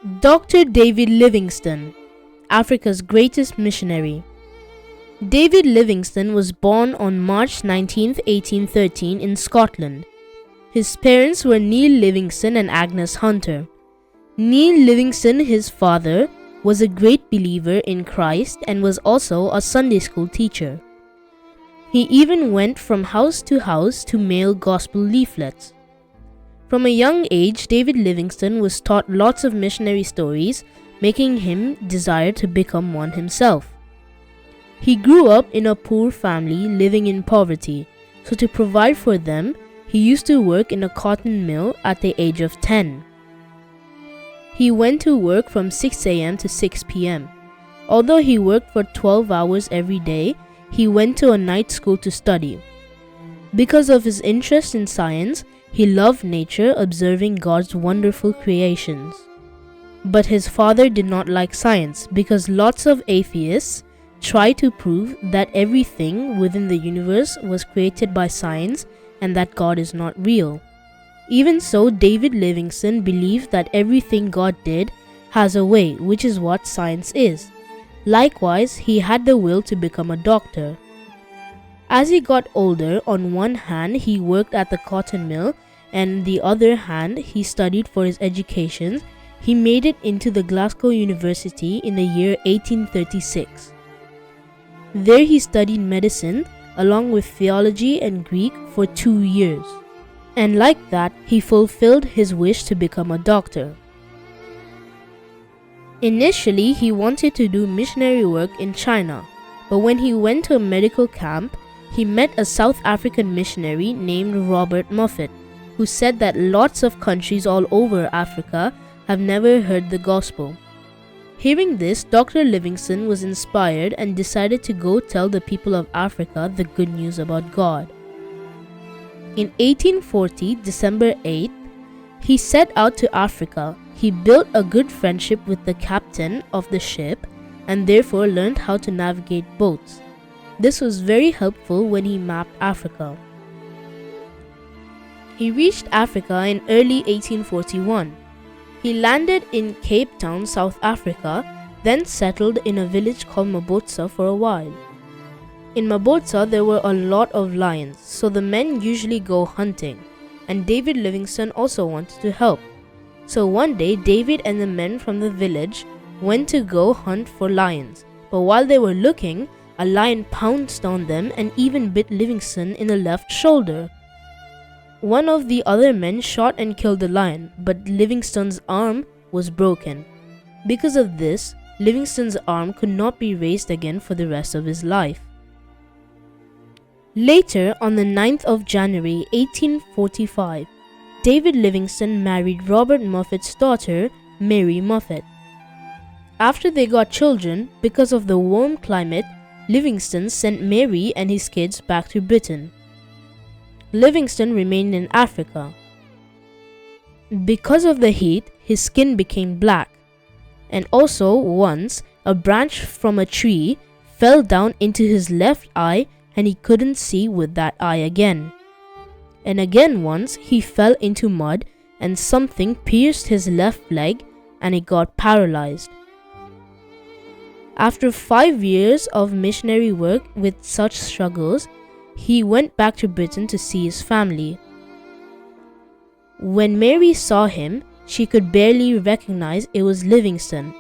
Dr. David Livingstone, Africa's greatest missionary. David Livingstone was born on March 19, 1813 in Scotland. His parents were Neil Livingstone and Agnes Hunter. Neil Livingstone, his father, was a great believer in Christ and was also a Sunday school teacher. He even went from house to mail gospel leaflets. From a young age, David Livingstone was taught lots of missionary stories, making him desire to become one himself. He grew up in a poor family living in poverty, so to provide for them, he used to work in a cotton mill at the age of 10. He went to work from 6 a.m. to 6 p.m. Although he worked for 12 hours every day, he went to a night school to study. Because of his interest in science, he loved nature, observing God's wonderful creations. But his father did not like science because lots of atheists try to prove that everything within the universe was created by science and that God is not real. Even so, David Livingstone believed that everything God did has a way, which is what science is. Likewise, he had the will to become a doctor. As he got older, on one hand he worked at the cotton mill and the other hand he studied for his education. He made it into the Glasgow University in the year 1836. There he studied medicine along with theology and Greek for 2 years. And like that, he fulfilled his wish to become a doctor. Initially, he wanted to do missionary work in China, but when he went to a medical camp, he met a South African missionary named Robert Moffat, who said that lots of countries all over Africa have never heard the gospel. Hearing this, Dr. Livingstone was inspired and decided to go tell the people of Africa the good news about God. In 1840, December 8th, he set out to Africa. He built a good friendship with the captain of the ship and therefore learned how to navigate boats. This was very helpful when he mapped Africa. He reached Africa in early 1841. He landed in Cape Town, South Africa, then settled in a village called Mabotsa for a while. In Mabotsa, there were a lot of lions, so the men usually go hunting, and David Livingstone also wanted to help. So one day, David and the men from the village went to go hunt for lions, but while they were looking, a lion pounced on them and even bit Livingstone in the left shoulder. One of the other men shot and killed the lion, but Livingstone's arm was broken. Because of this, Livingstone's arm could not be raised again for the rest of his life. Later, on the 9th of January 1845, David Livingstone married Robert Moffat's daughter, Mary Moffat. After they got children, because of the warm climate, Livingstone sent Mary and his kids back to Britain. Livingstone remained in Africa. Because of the heat, his skin became black, and also once a branch from a tree fell down into his left eye and he couldn't see with that eye again. And again once he fell into mud and something pierced his left leg and he got paralyzed. After 5 years of missionary work with such struggles, he went back to Britain to see his family. When Mary saw him, she could barely recognize it was Livingstone.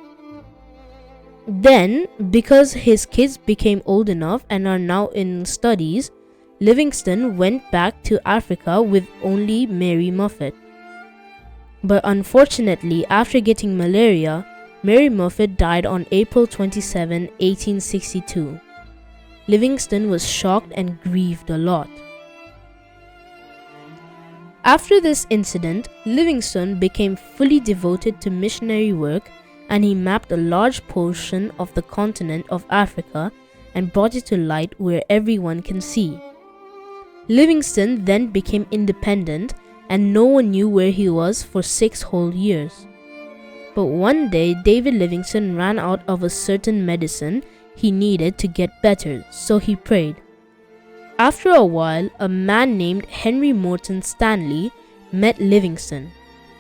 Then, because his kids became old enough and are now in studies, Livingstone went back to Africa with only Mary Moffat. But unfortunately, after getting malaria, Mary Moffat died on April 27, 1862. Livingstone was shocked and grieved a lot. After this incident, Livingstone became fully devoted to missionary work and he mapped a large portion of the continent of Africa and brought it to light where everyone can see. Livingstone then became independent and no one knew where he was for 6 whole years. But one day, David Livingstone ran out of a certain medicine he needed to get better, so he prayed. After a while, a man named Henry Morton Stanley met Livingstone.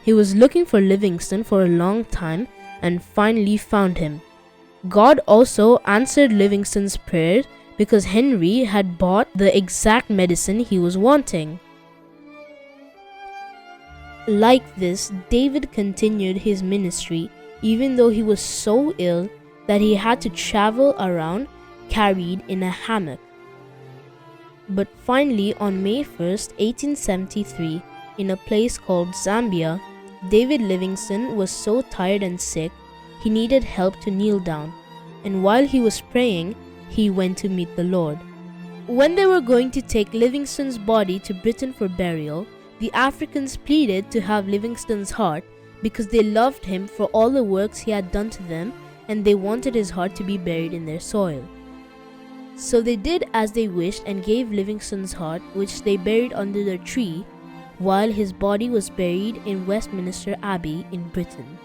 He was looking for Livingstone for a long time and finally found him. God also answered Livingstone's prayer because Henry had bought the exact medicine he was wanting. Like this, David continued his ministry even though he was so ill that he had to travel around carried in a hammock. But finally, on May 1st, 1873, in a place called Zambia, David Livingstone was so tired and sick, he needed help to kneel down, and while he was praying, he went to meet the Lord. When they were going to take Livingstone's body to Britain for burial, the Africans pleaded to have Livingstone's heart because they loved him for all the works he had done to them, and they wanted his heart to be buried in their soil. So they did as they wished and gave Livingstone's heart, which they buried under the tree, while his body was buried in Westminster Abbey in Britain.